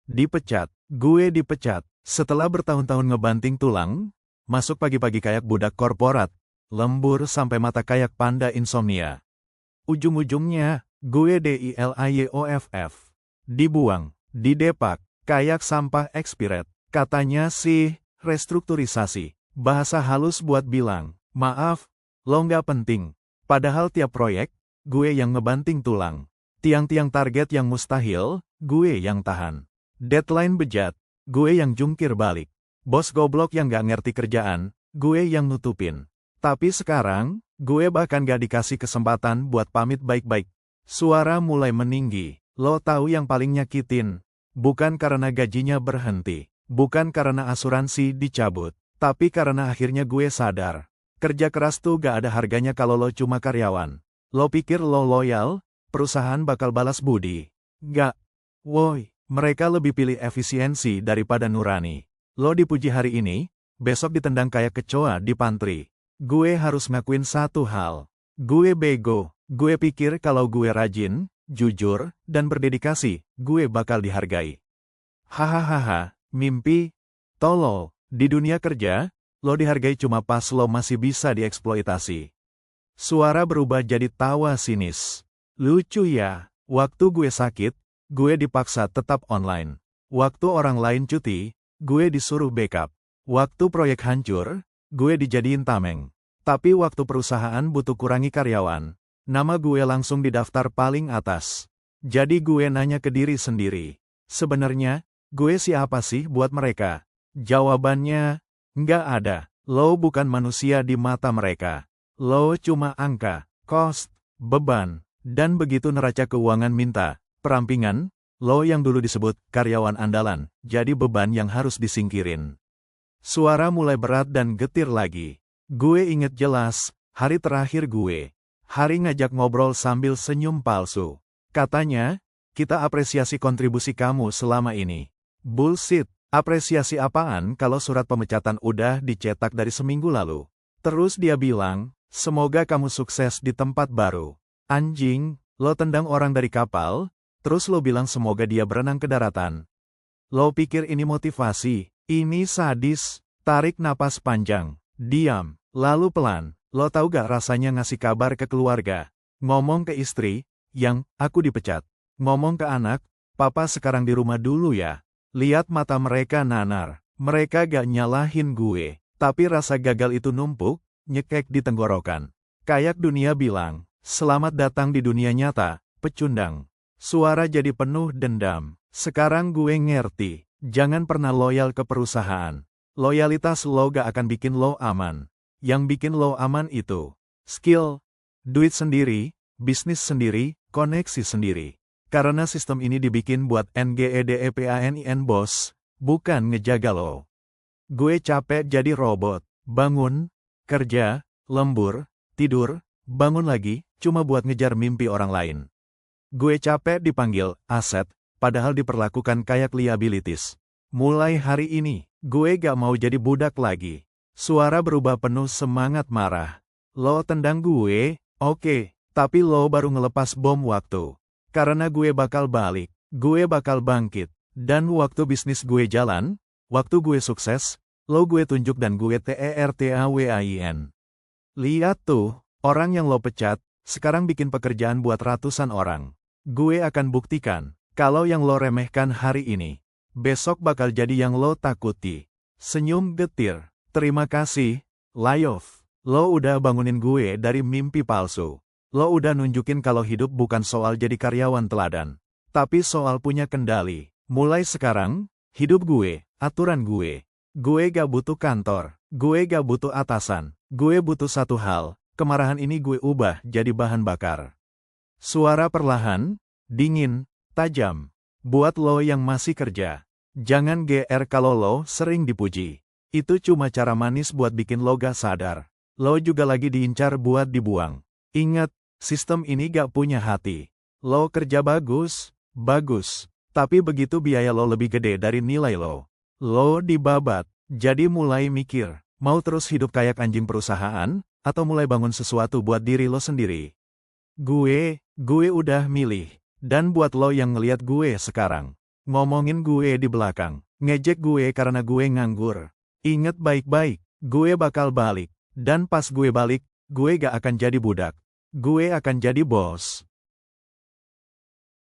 Dipecat. Gue dipecat. Setelah bertahun-tahun ngebanting tulang, masuk pagi-pagi kayak budak korporat, lembur sampai mata kayak panda insomnia. Ujung-ujungnya, gue DILAYOFF. Dibuang, didepak, kayak sampah expired. Katanya sih, restrukturisasi. Bahasa halus buat bilang, maaf, lo nggak penting. Padahal tiap proyek, gue yang ngebanting tulang. Tiang-tiang target yang mustahil, gue yang tahan. Deadline bejat, gue yang jungkir balik. Bos goblok yang gak ngerti kerjaan, gue yang nutupin. Tapi sekarang, gue bahkan gak dikasih kesempatan buat pamit baik-baik. Suara mulai meninggi. Lo tahu yang paling nyakitin? Bukan karena gajinya berhenti. Bukan karena asuransi dicabut. Tapi karena akhirnya gue sadar. Kerja keras tuh gak ada harganya kalau lo cuma karyawan. Lo pikir lo loyal, perusahaan bakal balas budi. Gak. Woi. Mereka lebih pilih efisiensi daripada nurani. Lo dipuji hari ini, besok ditendang kayak kecoa di pantry. Gue harus ngakuin satu hal. Gue bego. Gue pikir kalau gue rajin, jujur, dan berdedikasi, gue bakal dihargai. Hahaha, mimpi. Tolol. Di dunia kerja, lo dihargai cuma pas lo masih bisa dieksploitasi. Suara berubah jadi tawa sinis. Lucu ya, waktu gue sakit, gue dipaksa tetap online. Waktu orang lain cuti, gue disuruh backup. Waktu proyek hancur, gue dijadiin tameng. Tapi waktu perusahaan butuh kurangi karyawan, nama gue langsung di daftar paling atas. Jadi gue nanya ke diri sendiri. Sebenarnya, gue siapa sih buat mereka? Jawabannya, nggak ada. Lo bukan manusia di mata mereka. Lo cuma angka, cost, beban, dan begitu neraca keuangan minta perampingan, lo yang dulu disebut karyawan andalan, jadi beban yang harus disingkirin. Suara mulai berat dan getir lagi. Gue inget jelas, hari terakhir gue. Hari ngajak ngobrol sambil senyum palsu. Katanya, kita apresiasi kontribusi kamu selama ini. Bullshit, apresiasi apaan kalau surat pemecatan udah dicetak dari seminggu lalu. Terus dia bilang, semoga kamu sukses di tempat baru. Anjing, lo tendang orang dari kapal, terus lo bilang semoga dia berenang ke daratan. Lo pikir ini motivasi? Ini sadis. Tarik napas panjang. Diam. Lalu pelan. Lo tahu gak rasanya ngasih kabar ke keluarga? Ngomong ke istri, yang, aku dipecat. Ngomong ke anak, papa sekarang di rumah dulu ya. Lihat mata mereka nanar. Mereka gak nyalahin gue. Tapi rasa gagal itu numpuk, nyekek di tenggorokan. Kayak dunia bilang, selamat datang di dunia nyata, pecundang. Suara jadi penuh dendam. Sekarang gue ngerti. Jangan pernah loyal ke perusahaan. Loyalitas lo gak akan bikin lo aman. Yang bikin lo aman itu skill, duit sendiri, bisnis sendiri, koneksi sendiri. Karena sistem ini dibikin buat NGEDEPANIN bos, bukan ngejaga lo. Gue capek jadi robot. Bangun, kerja, lembur, tidur, bangun lagi, cuma buat ngejar mimpi orang lain. Gue capek dipanggil aset, padahal diperlakukan kayak liabilities. Mulai hari ini, gue gak mau jadi budak lagi. Suara berubah penuh semangat marah. Lo tendang gue, oke, tapi lo baru ngelepas bom waktu. Karena gue bakal balik, gue bakal bangkit. Dan waktu bisnis gue jalan, waktu gue sukses, lo gue tunjuk dan gue TERTAWAIN. Lihat tuh, orang yang lo pecat, sekarang bikin pekerjaan buat ratusan orang. Gue akan buktikan, kalau yang lo remehkan hari ini, besok bakal jadi yang lo takuti. Senyum getir. Terima kasih, Layoff. Lo udah bangunin gue dari mimpi palsu. Lo udah nunjukin kalau hidup bukan soal jadi karyawan teladan, tapi soal punya kendali. Mulai sekarang, hidup gue, aturan gue. Gue gak butuh kantor. Gue gak butuh atasan. Gue butuh satu hal, kemarahan ini gue ubah jadi bahan bakar. Suara perlahan, dingin, tajam. Buat lo yang masih kerja, jangan GR kalau lo sering dipuji. Itu cuma cara manis buat bikin lo gak sadar. Lo juga lagi diincar buat dibuang. Ingat, sistem ini gak punya hati. Lo kerja bagus, bagus. Tapi begitu biaya lo lebih gede dari nilai lo. Lo dibabat. Jadi mulai mikir, mau terus hidup kayak anjing perusahaan, atau mulai bangun sesuatu buat diri lo sendiri. Gue udah milih. Dan buat lo yang ngeliat gue sekarang, ngomongin gue di belakang, ngejek gue karena gue nganggur. Ingat baik-baik, gue bakal balik. Dan pas gue balik, gue gak akan jadi budak. Gue akan jadi bos.